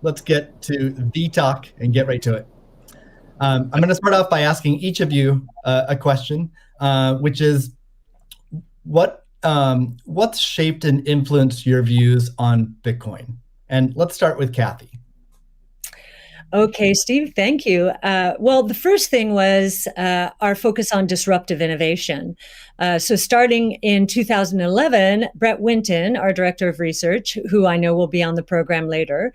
let's get to the talk and get right to it. I'm going to start off by asking each of you a question, which is what's shaped and influenced your views on Bitcoin? And let's start with Kathy. Okay, Steve, thank you. Well, the first thing was our focus on disruptive innovation. So starting in 2011, Brett Winton, our director of research, who I know will be on the program later,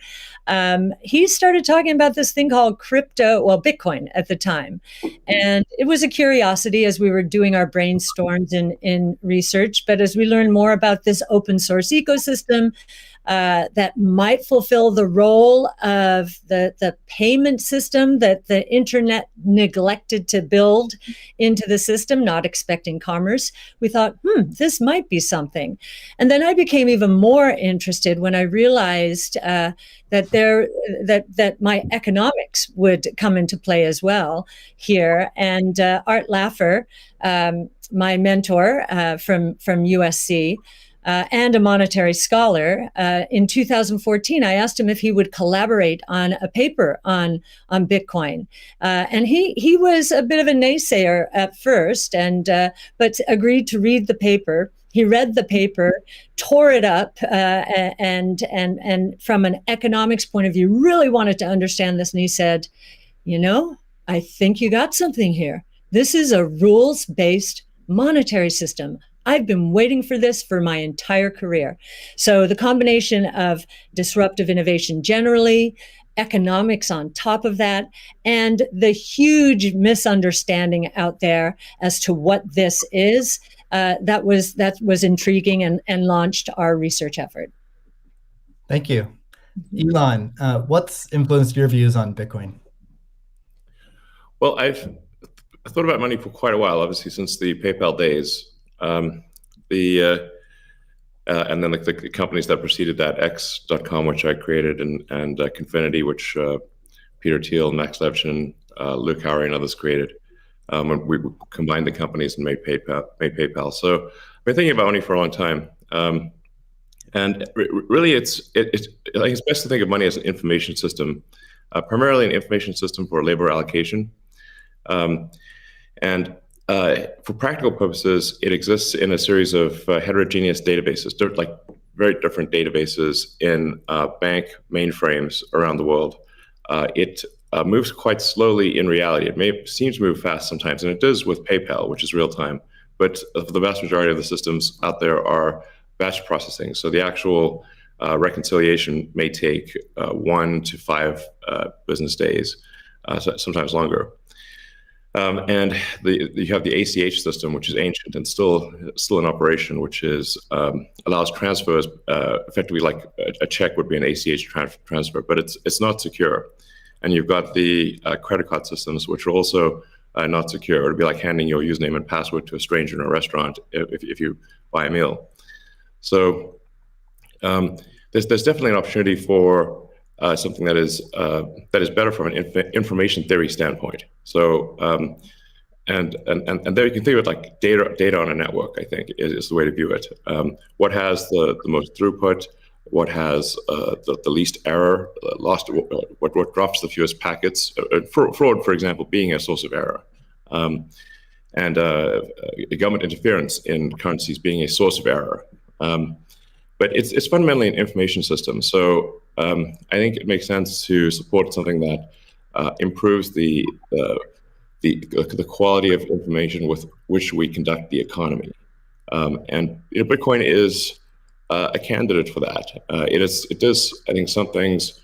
he started talking about this thing called Bitcoin at the time. And it was a curiosity as we were doing our brainstorms in research. But as we learned more about this open source ecosystem, that might fulfill the role of the payment system that the internet neglected to build into the system, not expecting commerce. We thought, this might be something. And then I became even more interested when I realized that my economics would come into play as well here. And Art Laffer, my mentor from USC, and a monetary scholar. In 2014, I asked him if he would collaborate on a paper on Bitcoin. And he was a bit of a naysayer at first, but agreed to read the paper. He read the paper, tore it up, and from an economics point of view, really wanted to understand this. And he said, I think you got something here. This is a rules-based monetary system. I've been waiting for this for my entire career. So the combination of disruptive innovation generally, economics on top of that, and the huge misunderstanding out there as to what this is, that was intriguing and launched our research effort. Thank you. Elon, what's influenced your views on Bitcoin? Well, I've thought about money for quite a while, obviously, since the PayPal days. And then the companies that preceded that, X.com, which I created, and Confinity, which Peter Thiel, Max Levchin, Luke Howry, and others created. When we combined the companies and made PayPal. So I've been thinking about money for a long time. And really, I think it's best to think of money as an information system, primarily an information system for labor allocation. For practical purposes, it exists in a series of heterogeneous databases, like very different databases in bank mainframes around the world. It moves quite slowly in reality. It seems to move fast sometimes, and it does with PayPal, which is real time. But the vast majority of the systems out there are batch processing. So the actual reconciliation may take 1 to 5 business days, sometimes longer. And you have the ACH system, which is ancient and still in operation, which allows transfers effectively like a check would be an ACH transfer, but it's not secure. And you've got the credit card systems, which are also not secure. It would be like handing your username and password to a stranger in a restaurant if you buy a meal. So there's definitely an opportunity for something that is better from an information theory standpoint. So and there you can think of it like data on a network. I think is the way to view it. What has the most throughput? What has the least error? What drops the fewest packets? Fraud, for example, being a source of error. And government interference in currencies being a source of error. But it's fundamentally an information system. So I think it makes sense to support something that improves the quality of information with which we conduct the economy. And Bitcoin is a candidate for that. It does, I think, some things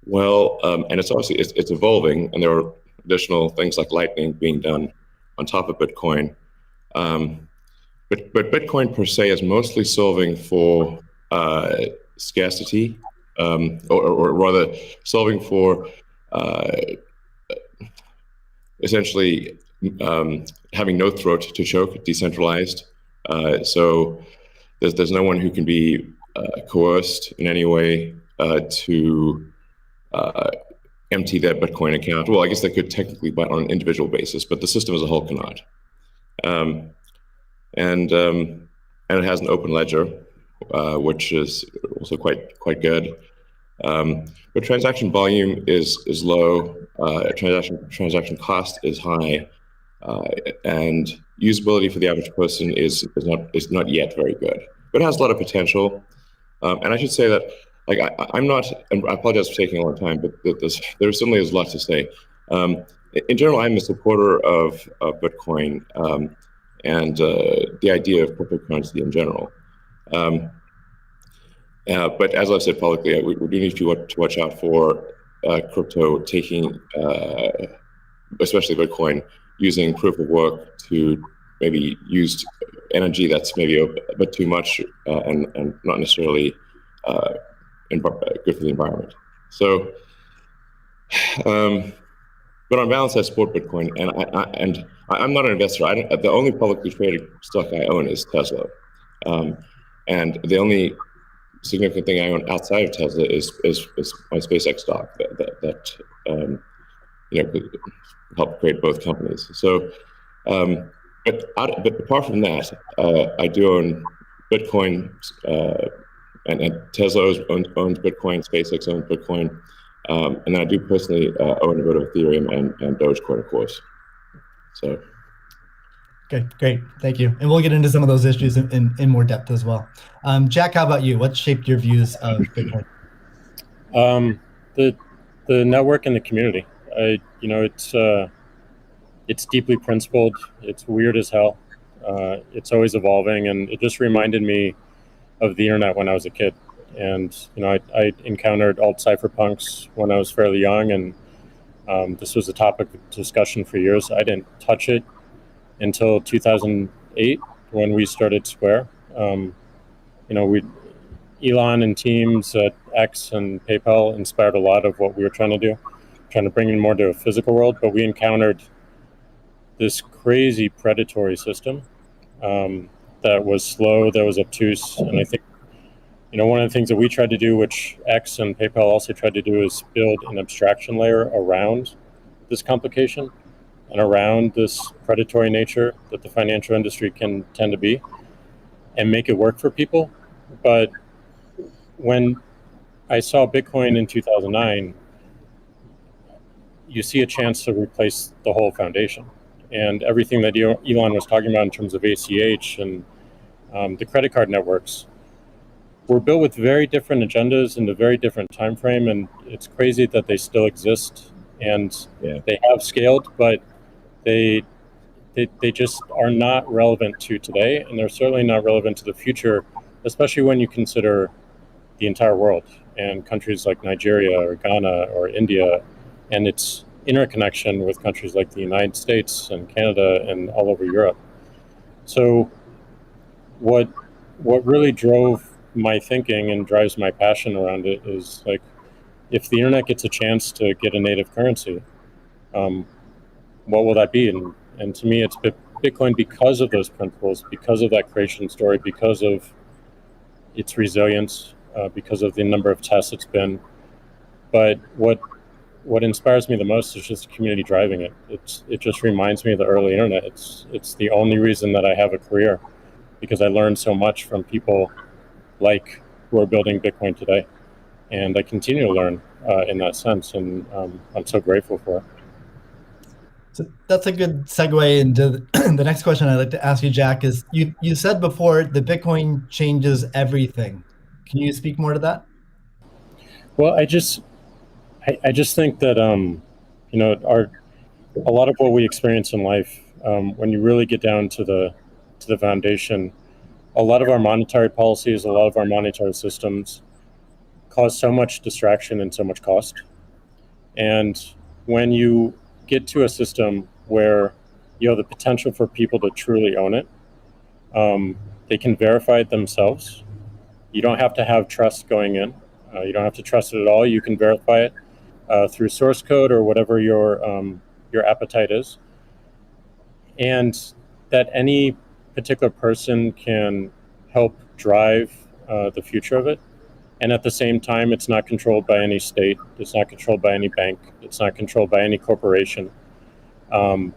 well, and it's obviously it's evolving, and there are additional things like Lightning being done on top of Bitcoin. But Bitcoin per se is mostly solving for scarcity, or rather solving for essentially having no throat to choke, decentralized. So there's no one who can be coerced in any way to empty their Bitcoin account. Well, I guess they could technically, but on an individual basis, but the system as a whole cannot. And it has an open ledger, which is also quite good. But transaction volume is low. Transaction cost is high, and usability for the average person is not yet very good. But it has a lot of potential. And I should say that, like, I'm not, and I apologize for taking a long time, but there certainly is a lot to say. In general, I'm a supporter of Bitcoin and the idea of cryptocurrency in general. But as I've said publicly, we do need to watch out for crypto taking, especially Bitcoin, using proof of work to maybe use energy that's maybe a bit too much and not necessarily good for the environment. So, but on balance, I support Bitcoin, and I'm not an investor. The only publicly traded stock I own is Tesla, and the only significant thing I own outside of Tesla is my SpaceX stock that could help create both companies. So, but apart from that, I do own Bitcoin, and Tesla owns Bitcoin, SpaceX owns Bitcoin, and then I do personally own a bit of Ethereum and Dogecoin, of course. So. Okay, great, thank you. And we'll get into some of those issues in more depth as well. Jack, how about you? What shaped your views of Bitcoin? The network and the community. It's deeply principled. It's weird as hell. It's always evolving, and it just reminded me of the internet when I was a kid. And I encountered alt cypherpunks when I was fairly young, and this was a topic of discussion for years. I didn't touch it until 2008 when we started Square. Elon and teams at X and PayPal inspired a lot of what we were trying to do, trying to bring in more to a physical world. But we encountered this crazy predatory system that was slow, that was obtuse. And I think, one of the things that we tried to do, which X and PayPal also tried to do, is build an abstraction layer around this complication and around this predatory nature that the financial industry can tend to be, and make it work for people. But when I saw Bitcoin in 2009, you see a chance to replace the whole foundation. And everything that Elon was talking about in terms of ACH and the credit card networks were built with very different agendas in a very different time frame. And it's crazy that they still exist, and they have scaled, but they just are not relevant to today, and they're certainly not relevant to the future, especially when you consider the entire world and countries like Nigeria or Ghana or India, and its interconnection with countries like the United States and Canada and all over Europe. So what really drove my thinking and drives my passion around it is, like, if the internet gets a chance to get a native currency, what will that be? And to me, it's Bitcoin, because of those principles, because of that creation story, because of its resilience, because of the number of tests it's been. But what inspires me the most is just the community driving it. It just reminds me of the early internet. It's the only reason that I have a career, because I learned so much from people like who are building Bitcoin today, and I continue to learn in that sense, and I'm so grateful for it. So that's a good segue into the next question I'd like to ask you, Jack. Is you said before that Bitcoin changes everything. Can you speak more to that? Well, I just think that a lot of what we experience in life, when you really get down to the foundation, a lot of our monetary policies, a lot of our monetary systems cause so much distraction and so much cost. And when you get to a system where you have the potential for people to truly own it, they can verify it themselves. You don't have to have trust going in. You don't have to trust it at all. You can verify it through source code or whatever your appetite is, and that any particular person can help drive the future of it. And at the same time, it's not controlled by any state. It's not controlled by any bank. It's not controlled by any corporation. And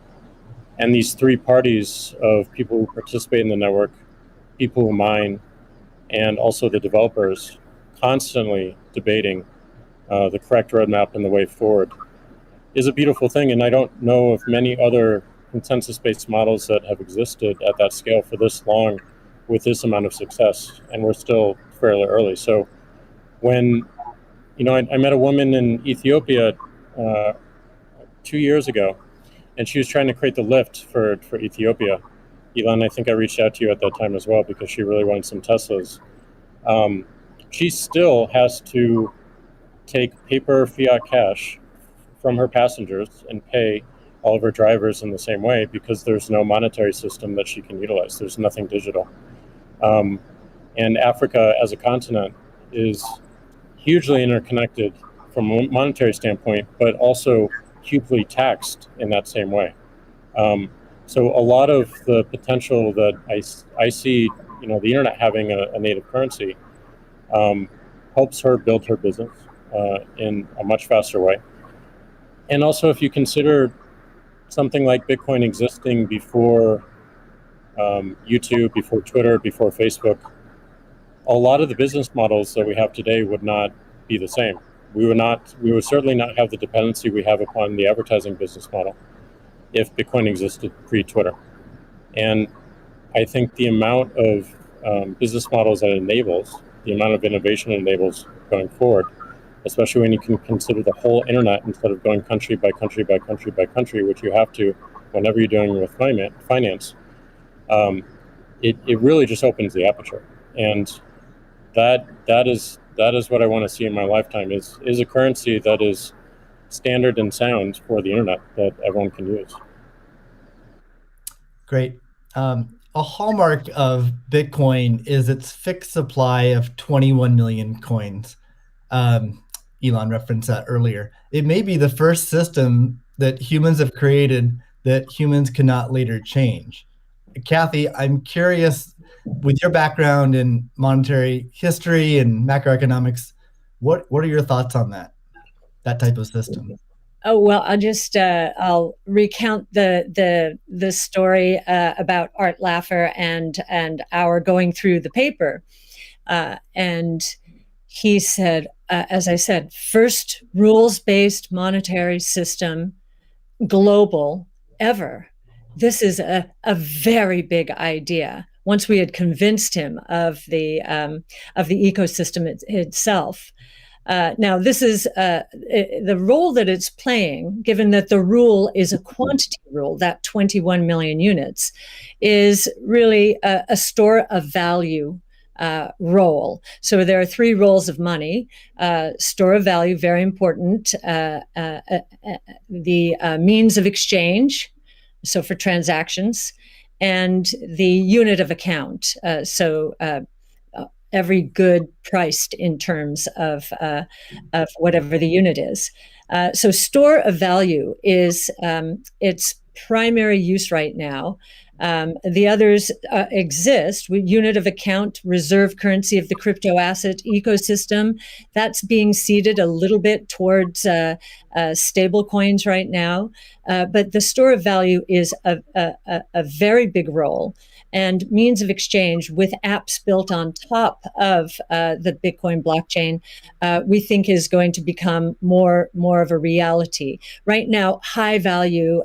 these three parties of people who participate in the network, people who mine, and also the developers, constantly debating the correct roadmap and the way forward, is a beautiful thing. And I don't know of many other consensus-based models that have existed at that scale for this long with this amount of success. And we're still fairly early. So when, I met a woman in Ethiopia 2 years ago, and she was trying to create the lift for Ethiopia. Elon, I think I reached out to you at that time as well because she really wanted some Teslas. She still has to take paper fiat cash from her passengers and pay all of her drivers in the same way because there's no monetary system that she can utilize. There's nothing digital. And Africa as a continent is hugely interconnected from a monetary standpoint, but also hugely taxed in that same way. So a lot of the potential that I see, the internet having a native currency helps her build her business in a much faster way. And also, if you consider something like Bitcoin existing before YouTube, before Twitter, before Facebook, a lot of the business models that we have today would not be the same. We would certainly not have the dependency we have upon the advertising business model if Bitcoin existed pre-Twitter. And I think the amount of business models that it enables, the amount of innovation it enables going forward, especially when you can consider the whole internet instead of going country by country by country by country, which you have to whenever you're dealing with finance, it really just opens the aperture. And that is what I want to see in my lifetime is a currency that is standard and sound for the internet that everyone can use. Great. A hallmark of Bitcoin is its fixed supply of 21 million coins. Elon referenced that earlier. It may be the first system that humans have created that humans cannot later change. Kathy, I'm curious, with your background in monetary history and macroeconomics, what are your thoughts on that type of system? Oh, well, I'll recount the story about Art Laffer and our going through the paper. And he said, as I said, first rules-based monetary system, global, ever. This is a very big idea. Once we had convinced him of the ecosystem itself. Now, this is the role that it's playing, given that the rule is a quantity rule, that 21 million units, is really a store of value role. So there are three roles of money. Store of value, very important. The means of exchange, so for transactions, and the unit of account. Every good priced in terms of whatever the unit is. So store of value is its primary use right now. The others exist. Unit of account, reserve currency of the crypto asset ecosystem. That's being seeded a little bit towards stable coins right now. But the store of value is a very big role. And means of exchange with apps built on top of the Bitcoin blockchain, we think is going to become more of a reality. Right now, high value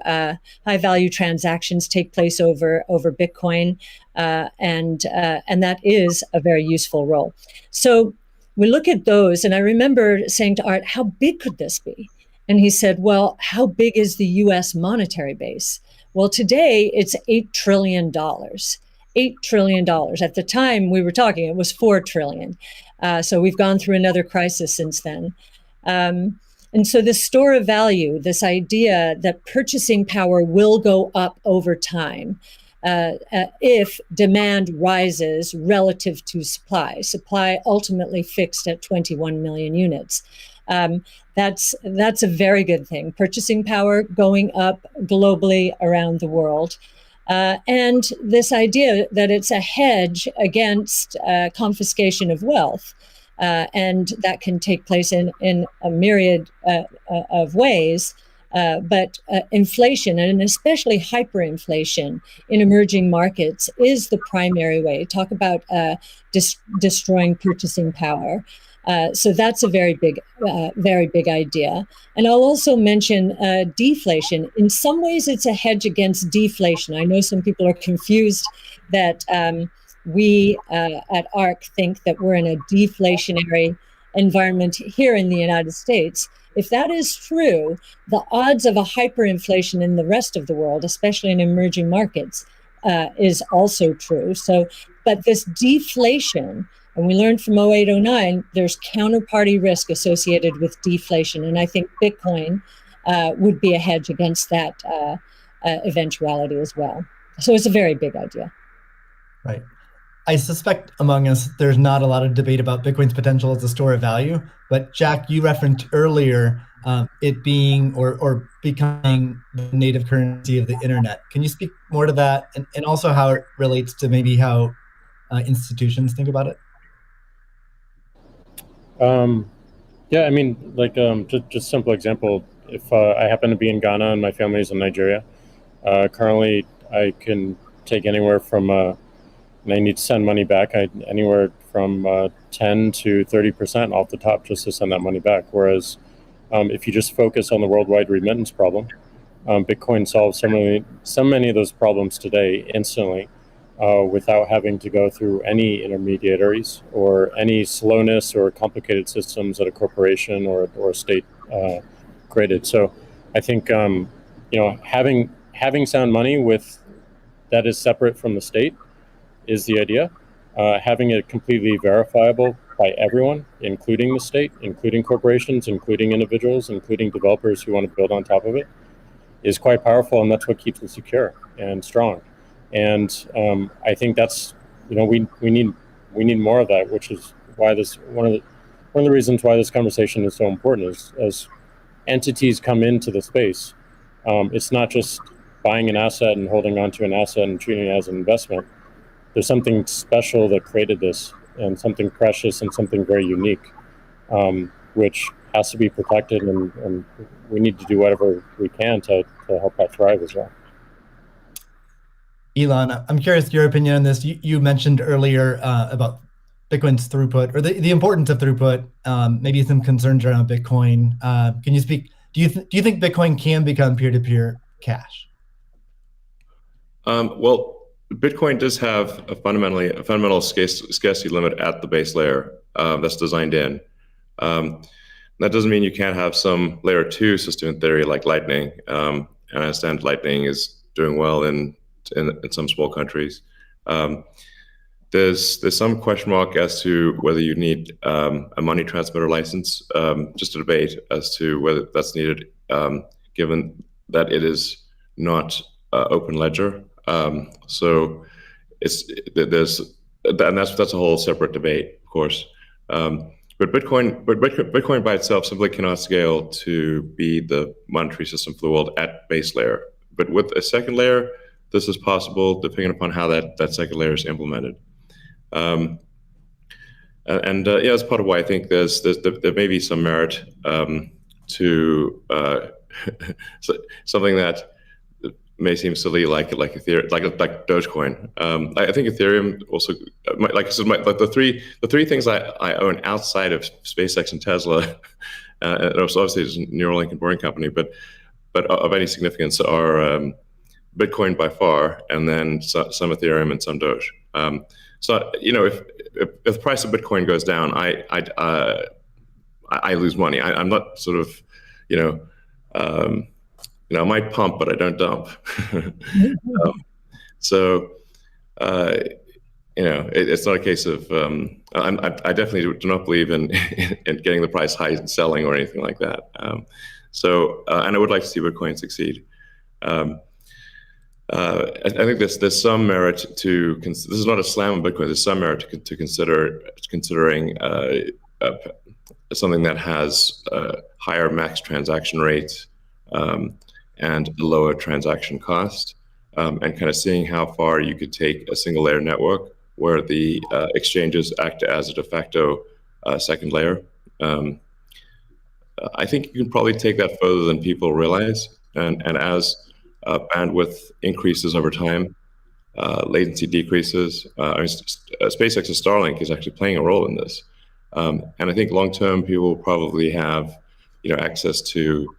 transactions take place over Bitcoin, and that is a very useful role. So we look at those, and I remember saying to Art, "How big could this be?" And he said, "Well, how big is the U.S. monetary base?" Well, today it's $8 trillion. $8 trillion. At the time we were talking, it was $4 trillion. So we've gone through another crisis since then. And so this store of value, this idea that purchasing power will go up over time if demand rises relative to supply ultimately fixed at 21 million units. That's a very good thing. Purchasing power going up globally around the world. And this idea that it's a hedge against confiscation of wealth. And that can take place in a myriad of ways. But inflation, and especially hyperinflation in emerging markets, is the primary way. Talk about destroying purchasing power. So that's a very big idea. And I'll also mention deflation. In some ways, it's a hedge against deflation. I know some people are confused that we at ARC think that we're in a deflationary environment here in the United States. If that is true, the odds of a hyperinflation in the rest of the world, especially in emerging markets, is also true. So, but this deflation, and we learned from 0809, there's counterparty risk associated with deflation. And I think Bitcoin would be a hedge against that eventuality as well. So it's a very big idea. Right. I suspect among us, there's not a lot of debate about Bitcoin's potential as a store of value. But Jack, you referenced earlier it being or becoming the native currency of the internet. Can you speak more to that, and also how it relates to maybe how institutions think about it? Yeah, I mean, like just simple example. If I happen to be in Ghana and my family is in Nigeria, currently I can take anywhere from and I need to send money back. Anywhere from 10 to 30% off the top just to send that money back. Whereas if you just focus on the worldwide remittance problem, Bitcoin solves so many of those problems today instantly without having to go through any intermediaries or any slowness or complicated systems that a corporation or a state created. So I think having sound money that is separate from the state is the idea. Having it completely verifiable by everyone, including the state, including corporations, including individuals, including developers who want to build on top of it, is quite powerful, and that's what keeps it secure and strong. And I think that's we need more of that, which is why this one of the reasons why this conversation is so important is as entities come into the space, it's not just buying an asset and holding on to an asset and treating it as an investment. There's something special that created this, and something precious and something very unique, which has to be protected, and we need to do whatever we can to help that thrive as well. Elon, I'm curious your opinion on this. You mentioned earlier about Bitcoin's throughput, or the importance of throughput, maybe some concerns around Bitcoin. Can you speak? Do you think Bitcoin can become peer-to-peer cash? Well, Bitcoin does have a fundamental scarcity limit at the base layer that's designed in. That doesn't mean you can't have some layer 2 system in theory like Lightning. And I understand Lightning is doing well in some small countries. There's some question mark as to whether you need a money transmitter license. Just a debate as to whether that's needed, given that it is not open ledger. So that's a whole separate debate, of course. But Bitcoin by itself simply cannot scale to be the monetary system for the world at base layer. But with a second layer, this is possible depending upon how that second layer is implemented. That's part of why I think there may be some merit to something that may seem silly, like Ethereum, like Dogecoin. I think Ethereum also, like I said, the three things I own outside of SpaceX and Tesla, and obviously it's Neuralink and Boring Company, but of any significance are Bitcoin by far, and then some Ethereum and some Doge. So if the price of Bitcoin goes down, I lose money. I'm not sort of I might pump, but I don't dump. It's not a case of I definitely do not believe in getting the price high and selling or anything like that. And I would like to see Bitcoin succeed. I think there's some merit to this is not a slam on Bitcoin. There's some merit to considering something that has higher max transaction rates and a lower transaction cost, and kind of seeing how far you could take a single layer network where the exchanges act as a de facto second layer. I think you can probably take that further than people realize, and as bandwidth increases over time, latency decreases. SpaceX's Starlink is actually playing a role in this. And I think long term, people will probably have access to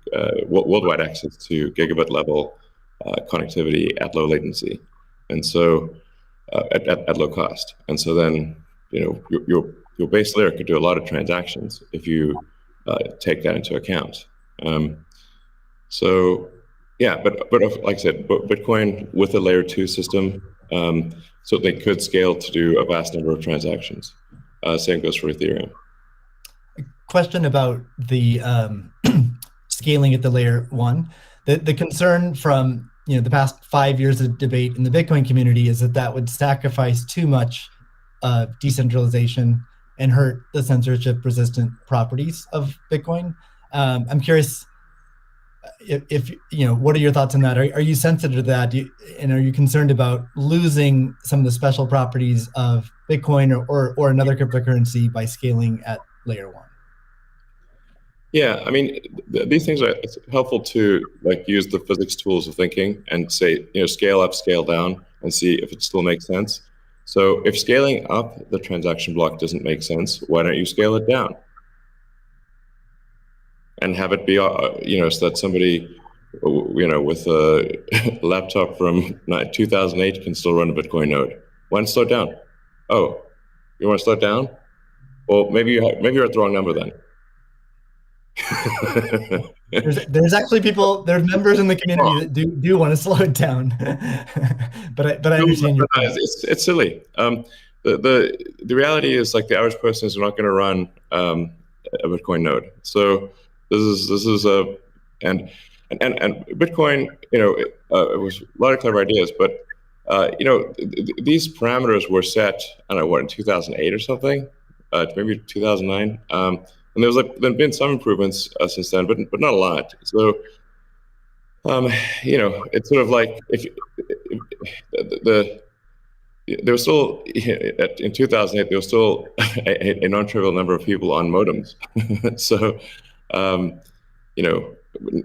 worldwide access to gigabit level connectivity at low latency, and so at low cost. And so then your base layer could do a lot of transactions if you take that into account. So yeah, but like I said, Bitcoin with a layer 2 system, so they could scale to do a vast number of transactions. Same goes for Ethereum. Question about the scaling at the layer 1. The concern from the past 5 years of debate in the Bitcoin community is that would sacrifice too much decentralization and hurt the censorship-resistant properties of Bitcoin. I'm curious if what are your thoughts on that? Are you sensitive to that? And are you concerned about losing some of the special properties of Bitcoin or another cryptocurrency by scaling at layer 1? Yeah, I mean, these things are helpful to use the physics tools of thinking and say, scale up, scale down, and see if it still makes sense. So if scaling up the transaction block doesn't make sense, why don't you scale it down? And have it be, so that somebody, with a laptop from 2008 can still run a Bitcoin node. Why not slow it down? Oh, you want to slow it down? Well, maybe you're at the wrong number then. there's actually there's members in the community that do want to slow it down, but I understand your point. It's silly. The reality is the average person is not going to run a Bitcoin node. So this is and Bitcoin, it was a lot of clever ideas, but these parameters were set, I don't know, in 2008 or something, maybe 2009. And there's been some improvements since then, but not a lot. So, it's sort of like there was still in 2008 there was still a non-trivial number of people on modems. So,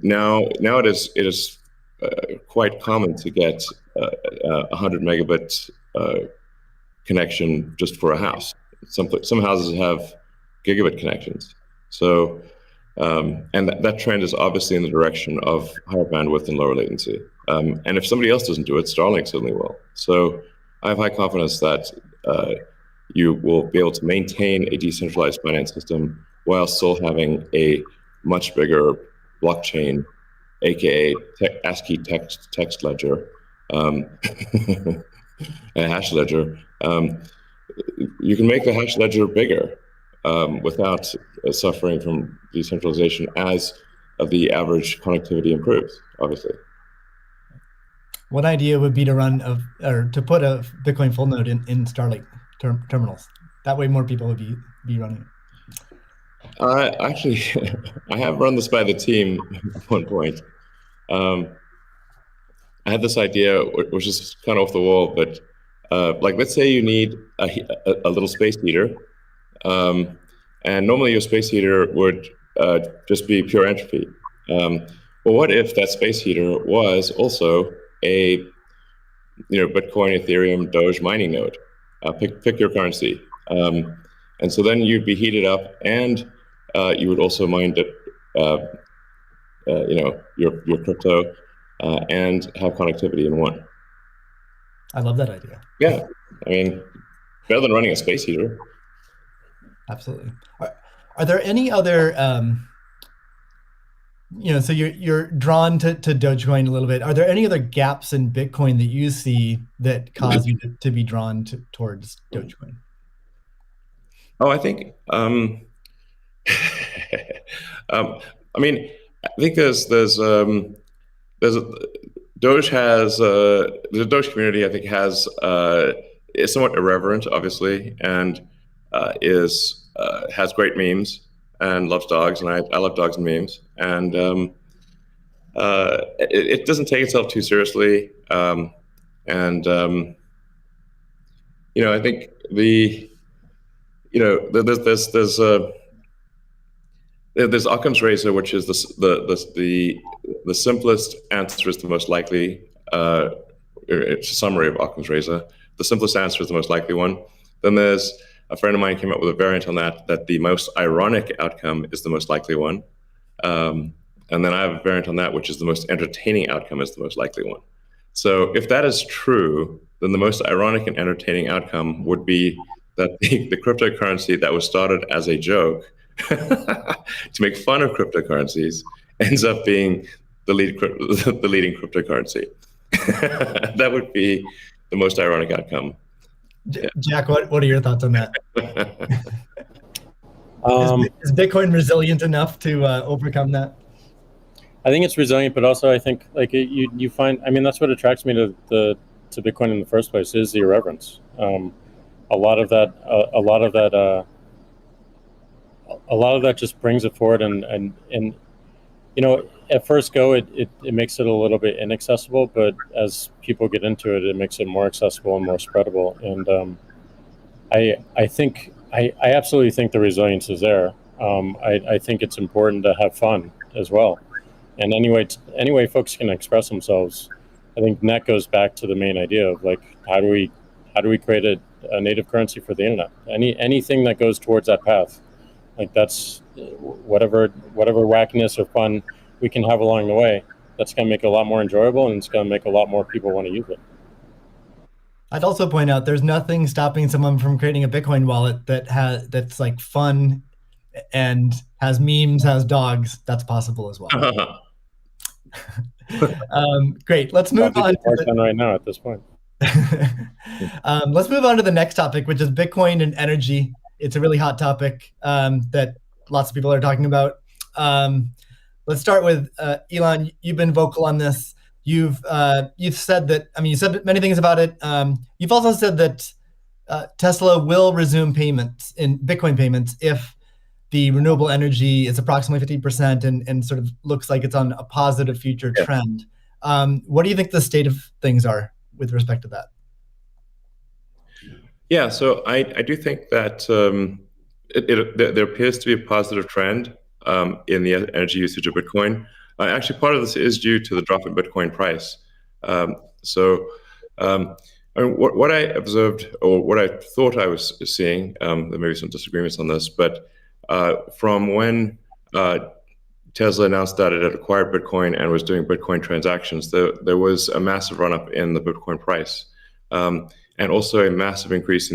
now it is quite common to get 100 megabit connection just for a house. Some houses have gigabit connections. So, and that trend is obviously in the direction of higher bandwidth and lower latency. And if somebody else doesn't do it, Starlink certainly will. So I have high confidence that you will be able to maintain a decentralized finance system while still having a much bigger blockchain, aka ASCII text ledger, a hash ledger. You can make the hash ledger bigger without suffering from decentralization as the average connectivity improves, obviously. One idea would be to to put a Bitcoin full node in Starlink terminals. That way more people would be running it. Actually, I have run this by the team at one point. I had this idea, which is kind of off the wall, but let's say you need a little space heater. And normally your space heater would just be pure entropy. Well, what if that space heater was also a Bitcoin, Ethereum, Doge mining node? Pick your currency. And so then you'd be heated up, and you would also mine your crypto and have connectivity in one. I love that idea. Yeah, I mean, better than running a space heater. Absolutely. Are there any other, so you're drawn to Dogecoin a little bit. Are there any other gaps in Bitcoin that you see that cause you to be drawn towards Dogecoin? Oh, I think, I mean, I think there's Doge has, the Doge community, I think, is somewhat irreverent, obviously, and has great memes and loves dogs, and I love dogs and memes, and it doesn't take itself too seriously, and I think there's Occam's razor, which is the simplest answer is the most likely. It's a summary of Occam's razor. The simplest answer is the most likely one. Then there's a friend of mine came up with a variant on that the most ironic outcome is the most likely one. And then I have a variant on that, which is the most entertaining outcome is the most likely one. So if that is true, then the most ironic and entertaining outcome would be that the cryptocurrency that was started as a joke to make fun of cryptocurrencies ends up being the leading cryptocurrency. That would be the most ironic outcome. Jack, what are your thoughts on that? Is Bitcoin resilient enough to overcome that? I think it's resilient, but also I think like you find, I mean, that's what attracts me to Bitcoin in the first place is the irreverence. A lot of that just brings it forward, and you know, at first go it makes it a little bit inaccessible, but as people get into it, it makes it more accessible and more spreadable. And I absolutely think the resilience is there. I think it's important to have fun as well. And anyway folks can express themselves. I think that goes back to the main idea of like how do we create a native currency for the internet? Anything that goes towards that path, like that's whatever wackiness or fun we can have along the way. That's going to make it a lot more enjoyable, and it's going to make a lot more people want to use it. I'd also point out there's nothing stopping someone from creating a Bitcoin wallet that's like fun and has memes, has dogs. That's possible as well. Great. Let's move on. Right now at this point. Let's move on to the next topic, which is Bitcoin and energy. It's a really hot topic that lots of people are talking about. Let's start with Elon. You've been vocal on this. You've said that. I mean, you said many things about it. You've also said that Tesla will resume payments in Bitcoin payments if the renewable energy is approximately 50% and sort of looks like it's on a positive future trend. What do you think the state of things are with respect to that? Yeah, so I do think that there appears to be a positive trend in the energy usage of Bitcoin. Actually, part of this is due to the drop in Bitcoin price. I mean, what I observed, or what I thought I was seeing, there may be some disagreements on this, but from when Tesla announced that it had acquired Bitcoin and was doing Bitcoin transactions, there was a massive run-up in the Bitcoin price, and also a massive increase in the